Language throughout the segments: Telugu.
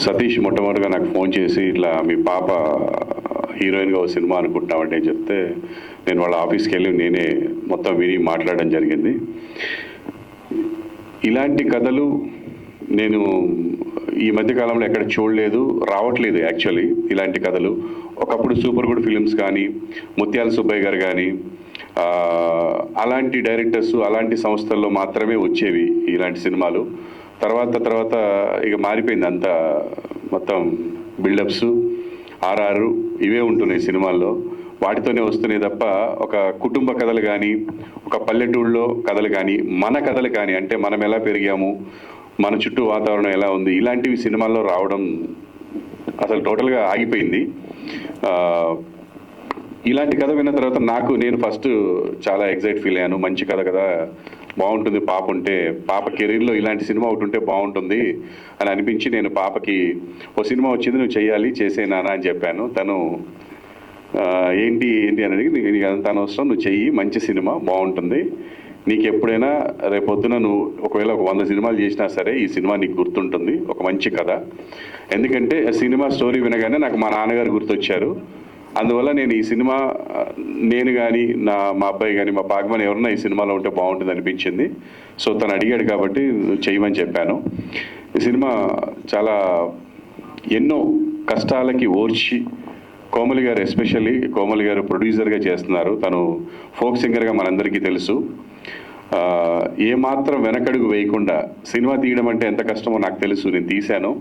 సతీష్ మొట్టమొదటిగా నాకు ఫోన్ చేసి ఇట్లా మీ పాప హీరోయిన్గా ఒక సినిమా అనుకుంటున్నామంటే చెప్తే నేను వాళ్ళ ఆఫీస్కి వెళ్ళి నేనే మొత్తం విని మాట్లాడడం జరిగింది. ఇలాంటి కథలు నేను ఈ మధ్యకాలంలో ఎక్కడ చూడలేదు, రావట్లేదు యాక్చువల్లీ ఇలాంటి కథలు. ఒకప్పుడు సూపర్ గుడ్ ఫిలిమ్స్ కానీ, ముత్యాల సుబ్బయ్య గారు కానీ, అలాంటి డైరెక్టర్స్ అలాంటి సంస్థల్లో మాత్రమే వచ్చేవి ఇలాంటి సినిమాలు. తర్వాత ఇక మారిపోయింది అంతా, మొత్తం బిల్డప్స్ ఆర్ఆర్ ఇవే ఉంటున్నాయి సినిమాల్లో. వాటితోనే వస్తున్నాయి తప్ప ఒక కుటుంబ కథలు కానీ, ఒక పల్లెటూళ్ళలో కథలు కానీ, మన కథలు కానీ, అంటే మనం ఎలా పెరిగాము, మన చుట్టూ వాతావరణం ఎలా ఉంది, ఇలాంటివి సినిమాల్లో రావడం అసలు టోటల్గా ఆగిపోయింది. ఇలాంటి కథ విన్న తర్వాత నేను ఫస్ట్ చాలా ఎగ్జైట్ ఫీల్ అయ్యాను. మంచి కథ కదా, బాగుంటుంది, పాప ఉంటే, పాప కెరీర్లో ఇలాంటి సినిమా ఒకటి ఉంటే బాగుంటుంది అని అనిపించి నేను పాపకి ఓ సినిమా వచ్చింది, నువ్వు చెయ్యాలి, చేసేనా అని చెప్పాను. తను ఏంటి అని అడిగి, నీకు అంత అనవసరం, నువ్వు చెయ్యి, మంచి సినిమా బాగుంటుంది, నీకు ఎప్పుడైనా రేపొద్దున నువ్వు ఒకవేళ 100 సినిమాలు చేసినా సరే ఈ సినిమా నీకు గుర్తుంటుంది, ఒక మంచి కథ. ఎందుకంటే సినిమా స్టోరీ వినగానే నాకు మా నాన్నగారు గుర్తొచ్చారు. అందువల్ల నేను ఈ సినిమా, నేను కానీ మా అబ్బాయి కానీ, మా పాగమని ఎవరన్నా ఈ సినిమాలో ఉంటే బాగుంటుంది అనిపించింది. సో తను అడిగాడు కాబట్టి చేయమని చెప్పాను. ఈ సినిమా చాలా ఎన్నో కష్టాలకి ఓర్చి, కోమలి గారు ఎస్పెషల్లీ కోమలి గారు ప్రొడ్యూసర్గా చేస్తున్నారు. తను ఫోక్ సింగర్గా మనందరికీ తెలుసు. ఏమాత్రం వెనకడుగు వేయకుండా సినిమా తీయడం అంటే ఎంత కష్టమో నాకు తెలుసు, నేను తీశాను.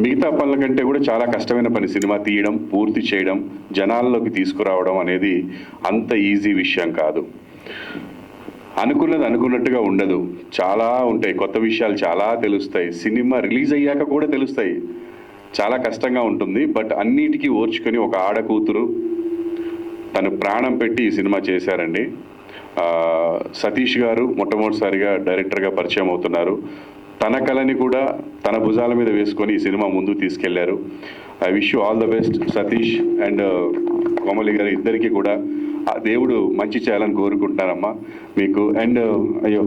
మిగతా పనుల కంటే కూడా చాలా కష్టమైన పని సినిమా తీయడం, పూర్తి చేయడం, జనాల్లోకి తీసుకురావడం అనేది అంత ఈజీ విషయం కాదు. అనుకున్నది అనుకున్నట్టుగా ఉండదు, చాలా ఉంటాయి, కొత్త విషయాలు చాలా తెలుస్తాయి, సినిమా రిలీజ్ అయ్యాక కూడా తెలుస్తాయి. చాలా కష్టంగా ఉంటుంది. బట్ అన్నిటికీ ఓర్చుకొని ఒక ఆడకూతురు తను ప్రాణం పెట్టి ఈ సినిమా చేశారండి. సతీష్ గారు మొట్టమొదటిసారిగా డైరెక్టర్గా పరిచయం అవుతున్నారు. తన కళని కూడా తన భుజాల మీద వేసుకొని ఈ సినిమా ముందుకు తీసుకెళ్లారు. I wish you all the best Satish and Komali గారు ఇద్దరికి కూడా దేవుడు మంచి చేయాలని కోరుకుంటున్నానమ్మా మీకు. అండ్ అయ్యో,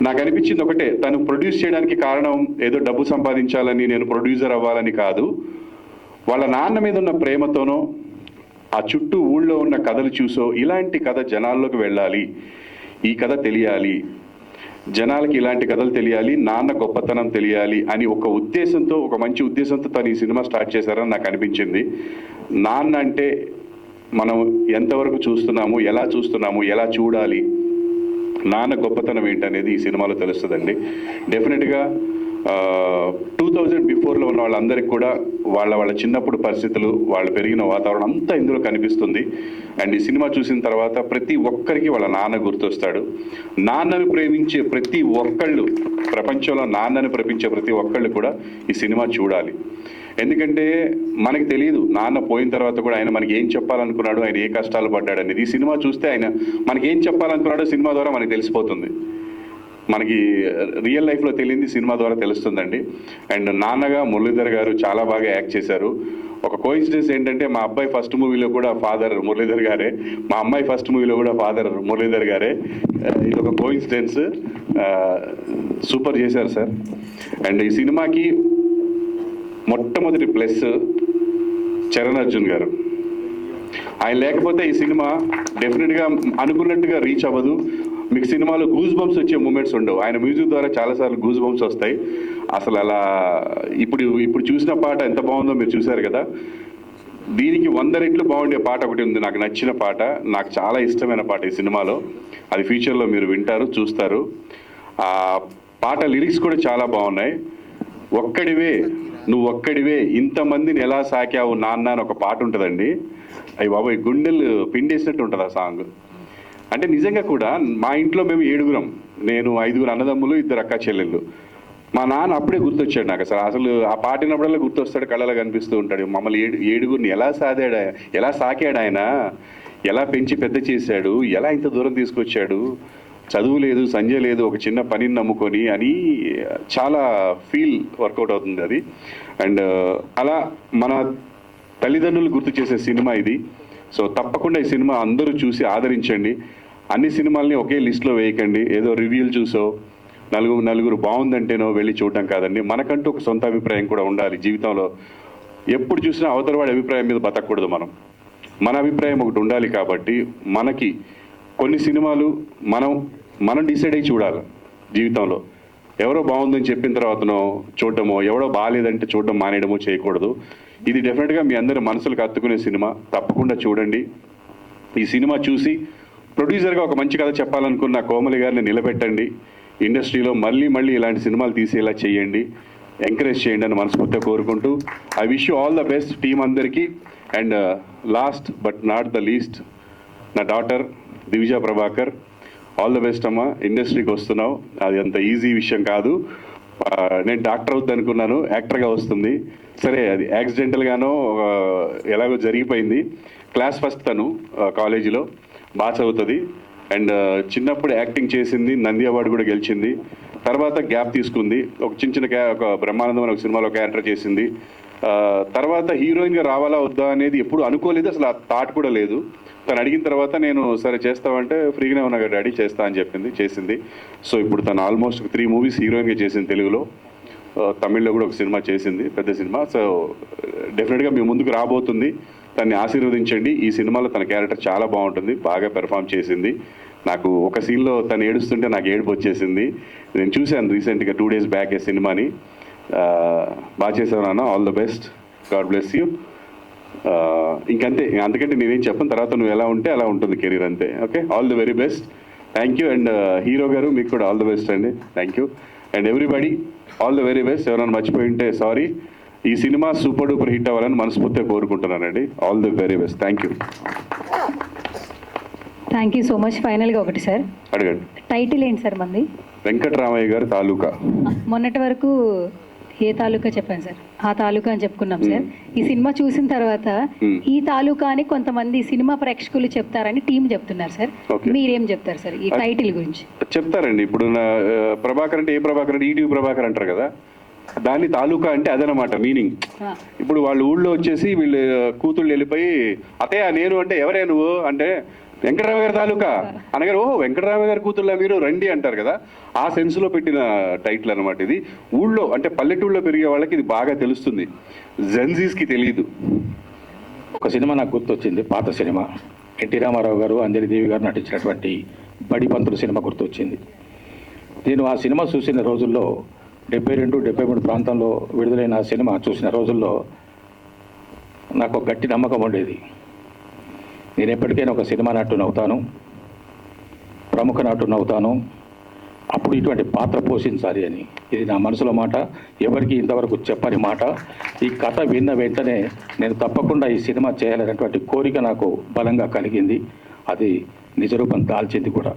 నాకు అనిపించింది ఒకటే, తను ప్రొడ్యూస్ చేయడానికి కారణం ఏదో డబ్బు సంపాదించాలని, నేను ప్రొడ్యూసర్ అవ్వాలని కాదు. వాళ్ళ నాన్న మీద ఉన్న ప్రేమతోనో, ఆ చుట్టూ ఊళ్ళో ఉన్న కథలు చూసో, ఇలాంటి కథ జనాల్లోకి వెళ్ళాలి, ఈ కథ తెలియాలి, జనాలకి ఇలాంటి కథలు తెలియాలి, నాన్న గొప్పతనం తెలియాలి అని ఒక ఉద్దేశంతో, ఒక మంచి ఉద్దేశంతో తను ఈ సినిమా స్టార్ట్ చేశారని నాకు అనిపించింది. నాన్న అంటే మనం ఎంతవరకు చూస్తున్నాము, ఎలా చూస్తున్నాము, ఎలా చూడాలి, నాన్న గొప్పతనం ఏంటనేది ఈ సినిమాలో తెలుస్తుందండి. డెఫినెట్గా 2000 బిఫోర్లో ఉన్న వాళ్ళందరికీ కూడా వాళ్ళ చిన్నప్పుడు పరిస్థితులు, వాళ్ళు పెరిగిన వాతావరణం అంతా ఇందులో కనిపిస్తుంది. అండ్ ఈ సినిమా చూసిన తర్వాత ప్రతి ఒక్కరికి వాళ్ళ నాన్న గుర్తొస్తాడు. నాన్నను ప్రేమించే ప్రతి ఒక్కళ్ళు, ప్రపంచంలో నాన్నను ప్రేమించే ప్రతి ఒక్కళ్ళు కూడా ఈ సినిమా చూడాలి. ఎందుకంటే మనకి తెలియదు నాన్న పోయిన తర్వాత కూడా ఆయన మనకి ఏం చెప్పాలనుకున్నాడు, ఆయన ఏ కష్టాలు పడ్డాడు అనేది ఈ సినిమా చూస్తే ఆయన మనకి ఏం చెప్పాలనుకున్నాడో సినిమా ద్వారా మనకి తెలిసిపోతుంది. మనకి రియల్ లైఫ్లో తెలియంది సినిమా ద్వారా తెలుస్తుందండి. అండ్ నాన్నగా మురళీధర్ గారు చాలా బాగా యాక్ట్ చేశారు. ఒక కోఇన్సిడెన్స్ ఏంటంటే, మా అబ్బాయి ఫస్ట్ మూవీలో కూడా ఫాదర్ మురళీధర్ గారే, మా అమ్మాయి ఫస్ట్ మూవీలో కూడా ఫాదర్ మురళీధర్ గారే. ఇది ఒక కోఇన్సిడెన్స్. సూపర్ చేశారు సార్. అండ్ ఈ సినిమాకి మొట్టమొదటి ప్లస్ చరణ్ అర్జున్ గారు. ఆయన లేకపోతే ఈ సినిమా డెఫినెట్గా అనుకున్నట్టుగా రీచ్ అవ్వదు. మీకు సినిమాలో గూస్ బంప్స్ వచ్చే మూమెంట్స్ ఉండవు. ఆయన మ్యూజిక్ ద్వారా చాలాసార్లు గూస్ బంప్స్ వస్తాయి. అసలు అలా ఇప్పుడు చూసిన పాట ఎంత బాగుందో మీరు చూశారు కదా. దీనికి 100 రెట్లు బాగుండే పాట ఒకటి ఉంది, నాకు నచ్చిన పాట, నాకు చాలా ఇష్టమైన పాట ఈ సినిమాలో. అది ఫ్యూచర్లో మీరు వింటారు, చూస్తారు. ఆ పాట లిరిక్స్ కూడా చాలా బాగున్నాయి. ఒక్కడివే నువ్వు ఒక్కడివే ఇంతమందిని ఎలా సాకావు నాన్న అని ఒక పాట ఉంటుందండి. అయ్యి బాబాయ్, గుండెలు పిండేసినట్టు ఉంటుంది ఆ సాంగ్. అంటే నిజంగా కూడా మా ఇంట్లో మేము 7గురం, నేను 5 అన్నదమ్ములు, 2 అక్క చెల్లెళ్ళు. మా నాన్న అప్పుడే గుర్తొచ్చాడు నాకు. అసలు ఆ పాట విన్నప్పుడల్లా గుర్తొస్తాడు, కళ్ళలో కనిపిస్తూ ఉంటాడు. మమ్మల్ని 7గురిని ఎలా సాకాడు ఆయన, ఎలా పెంచి పెద్ద చేశాడు, ఎలా ఇంత దూరం తీసుకొచ్చాడు, చదువు లేదు, సంజయ్ లేదు, ఒక చిన్న పనిని నమ్ముకొని అని చాలా ఫీల్ వర్కౌట్ అవుతుంది అది. అండ్ అలా మన తల్లిదండ్రులు గుర్తు చేసే సినిమా ఇది. సో తప్పకుండా ఈ సినిమా అందరూ చూసి ఆదరించండి. అన్ని సినిమాల్ని ఒకే లిస్ట్లో వేయకండి, ఏదో రివ్యూలు చూసో నలుగురు బాగుందంటేనో వెళ్ళి చూడటం కాదండి. మనకంటూ ఒక సొంత అభిప్రాయం కూడా ఉండాలి జీవితంలో. ఎప్పుడు చూసినా అవతల వాడి అభిప్రాయం మీద బతకూడదు మనం. మన అభిప్రాయం ఒకటి ఉండాలి. కాబట్టి మనకి కొన్ని సినిమాలు మనం డిసైడ్ అయ్యి చూడాలి జీవితంలో. ఎవరో బాగుందని చెప్పిన తర్వాతనో చూడటమో, ఎవరో బాగాలేదంటే చూడడం మానేయడమో చేయకూడదు. ఇది డెఫినెట్గా మీ అందరి మనసులకు హత్తుకునే సినిమా. తప్పకుండా చూడండి. ఈ సినిమా చూసి ప్రొడ్యూసర్గా ఒక మంచి కథ చెప్పాలనుకున్న కోమలి గారిని నిలబెట్టండి. ఇండస్ట్రీలో మళ్ళీ ఇలాంటి సినిమాలు తీసేలా చేయండి, ఎంకరేజ్ చేయండి అని మనస్ఫూర్తిగా కోరుకుంటూ I wish you all the best team అందరికీ. And last but not the least, నా daughter Divija Prabhakar, all the best అమ్మా. ఇండస్ట్రీకి వస్తున్నావు, అది అంత ఈజీ విషయం కాదు. నేను డాక్టర్ అవుద్ది అనుకున్నాను, యాక్టర్గా వస్తుంది. సరే, అది యాక్సిడెంటల్గానో ఎలాగో జరిగిపోయింది. క్లాస్ ఫస్ట్ తను కాలేజీలో బాగా చదువుతుంది. అండ్ చిన్నప్పుడు యాక్టింగ్ చేసింది, నంది అవార్డు కూడా గెలిచింది. తర్వాత గ్యాప్ తీసుకుంది. ఒక ఒక బ్రహ్మానందం అనే ఒక సినిమాలో క్యారెక్టర్ చేసింది. తర్వాత హీరోయిన్గా రావాలా వద్దా అనేది ఎప్పుడు అనుకోలేదు, అసలు ఆ థాట్ కూడా లేదు. తను అడిగిన తర్వాత నేను సరే చేస్తామంటే ఫ్రీగానే ఉన్నా కదా డాడీ చేస్తా అని చేసింది. సో ఇప్పుడు తను ఆల్మోస్ట్ 3 మూవీస్ హీరోయిన్గా చేసింది తెలుగులో. తమిళ్లో కూడా ఒక సినిమా చేసింది, పెద్ద సినిమా. సో డెఫినెట్గా మీ ముందుకు రాబోతుంది. తన్ని ఆశీర్వదించండి. ఈ సినిమాలో తన క్యారెక్టర్ చాలా బాగుంటుంది, బాగా పెర్ఫామ్ చేసింది. నాకు ఒక సీన్లో తను ఏడుస్తుంటే నాకు ఏడుపు వచ్చేసింది. నేను చూశాను రీసెంట్గా 2 days బ్యాక్ ఈ సినిమాని. బాగా చేసావు నాన్న, all the best, God bless you. ఇంకంతే, అంతకంటే నేనేం చెప్పను. తర్వాత నువ్వు ఎలా ఉంటే అలా ఉంటుంది కెరీర్, అంతే. Okay, all the very best. Thank you. And hero గారు మీకు కూడా ఆల్ ది బెస్ట్ అండి. Thank you. And everybody all the very best. ఎవరైనా మర్చిపోయి ఉంటే సారీ. ఈ సినిమా సూపర్ డూపర్ హిట్ అవ్వాలని మనస్ఫూర్తిగా కోరుకుంటున్నానండి. All the very best. Thank you. Thank you so much. ఫైనల్గా ఒకటి సార్ అడగండి. టైటిల్ ఏంటి సార్ మంది? వెంకటరామయ్య గారి తాలూకా. మొన్నటి వరకు ఏ తాలూకా చెప్పాను సార్, ఆ తాలూకా అని చెప్పుకున్నాం సార్. ఈ సినిమా చూసిన తర్వాత ఈ తాలూకా అని కొంతమంది సినిమా ప్రేక్షకులు చెప్తారని టీం చెప్తున్నారు సార్. మీరేం చెప్తారు సార్ ఈ టైటిల్ గురించి? చెప్తారండి. ఇప్పుడు ప్రభాకర్ అంటే ఏ ప్రభాకర్ అంటే ఈటీవీ ప్రభాకర్ అంటారు కదా, దాన్ని తాలూకా అంటే అదనమాట మీనింగ్. ఇప్పుడు వాళ్ళు ఊళ్ళో వచ్చేసి వీళ్ళు కూతుళ్ళు వెళ్ళిపోయి అతయ్య నేను అంటే ఎవరే నువ్వు అంటే వెంకటరామ గారి తాలూకా అనగారు, ఓహో వెంకటరామ గారి కూతుళ్ళ మీరు రండి అంటారు కదా, ఆ సెన్స్లో పెట్టిన టైటిల్ అనమాట ఇది. ఊళ్ళో అంటే పల్లెటూళ్ళలో పెరిగే వాళ్ళకి ఇది బాగా తెలుస్తుంది, జెన్జీస్కి తెలియదు. ఒక సినిమా నాకు గుర్తొచ్చింది, పాత సినిమా. ఎన్టీ రామారావు గారు, అంజలిదేవి గారు నటించినటువంటి బడి పంతులు సినిమా గుర్తొచ్చింది. నేను ఆ సినిమా చూసిన రోజుల్లో 72-73 ప్రాంతంలో విడుదలైన ఆ సినిమా చూసిన రోజుల్లో నాకు ఒక గట్టి నమ్మకం ఉండేది. నేను ఎప్పటికైనా ఒక సినిమా నటుని అవుతాను, ప్రముఖ నటుని అవుతాను, అప్పుడు ఇటువంటి పాత్ర పోషించాలి అని. ఇది నా మనసులో మాట, ఎవరికి ఇంతవరకు చెప్పని మాట. ఈ కథ విన్న వెంటనే నేను తప్పకుండా ఈ సినిమా చేయాలనేటువంటి కోరిక నాకు బలంగా కలిగింది. అది నిజరూపం దాల్చింది కూడా.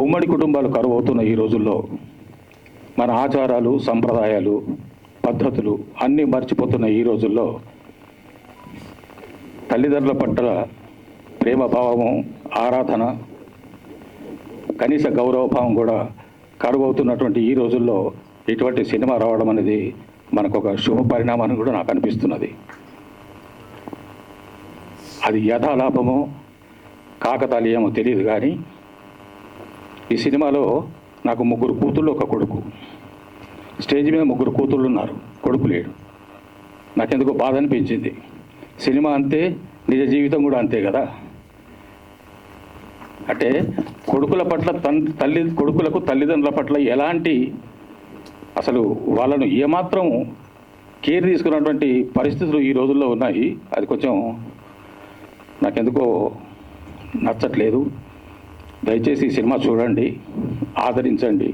ఉమ్మడి కుటుంబాలు కరువు అవుతున్న ఈ రోజుల్లో మన ఆచారాలు, సంప్రదాయాలు, పద్ధతులు అన్నీ మర్చిపోతున్న ఈ రోజుల్లో తల్లిదండ్రుల పట్ల ప్రేమభావము, ఆరాధన, కనీస గౌరవభావం కూడా కరువవుతున్నటువంటి ఈ రోజుల్లో ఇటువంటి సినిమా రావడం అనేది మనకు ఒక శుభ పరిణామాన్ని కూడా నాకు అనిపిస్తున్నది. అది యథాలాభమో కాకతాళీయమో తెలియదు, కానీ ఈ సినిమాలో నాకు 3 కూతుళ్ళు, ఒక కొడుకు. స్టేజ్ మీద 3 కూతుళ్ళు ఉన్నారు, కొడుకు లేడు. నాకెందుకో బాధ అనిపించింది. సినిమా అంతే, నిజ జీవితం కూడా అంతే కదా. అంటే కొడుకుల పట్ల కొడుకులకు తల్లిదండ్రుల పట్ల ఎలాంటి, అసలు వాళ్ళను ఏమాత్రం కేర్ తీసుకున్నటువంటి పరిస్థితులు ఈ రోజుల్లో ఉన్నాయి. అది కొంచెం నాకెందుకో నచ్చట్లేదు. దయచేసి ఈ సినిమా చూడండి, ఆదరించండి.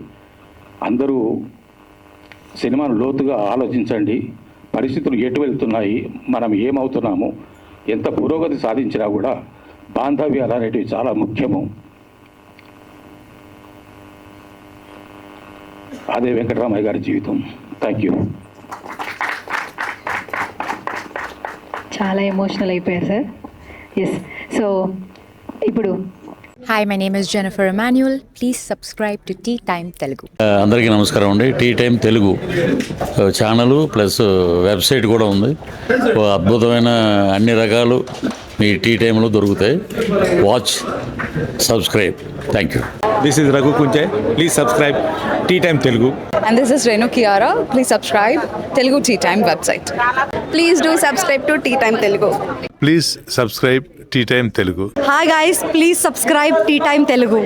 అందరూ సినిమాను లోతుగా ఆలోచించండి. పరిస్థితులు ఎటు వెళ్తున్నాయి, మనం ఏమవుతున్నాము, ఎంత పురోగతి సాధించినా కూడా బాంధవ్యాలు అనేటివి చాలా ముఖ్యము. అదే వెంకటరామయ్య గారి జీవితం. Thank you. చాలా ఎమోషనల్ అయిపోయారు సార్. ఎస్, సో ఇప్పుడు Hi, my name is Jennifer Emmanuel. Please subscribe to Tea Time Telugu. అందరికీ నమస్కారం అండి. Tea Time Telugu channel plus website కూడా ఉంది. అద్భుతమైన అన్ని రకాలు మీ టీ టైంలో దొరుకుతాయి. Watch, subscribe. Thank you. This is Raghu Kunche. Please subscribe Tea Time Telugu. And this is Renu Kiara. Please subscribe Telugu Tea Time website. Please do subscribe to Tea Time Telugu. Please subscribe Tea Time Telugu. Hi guys, please subscribe Tea Time Telugu.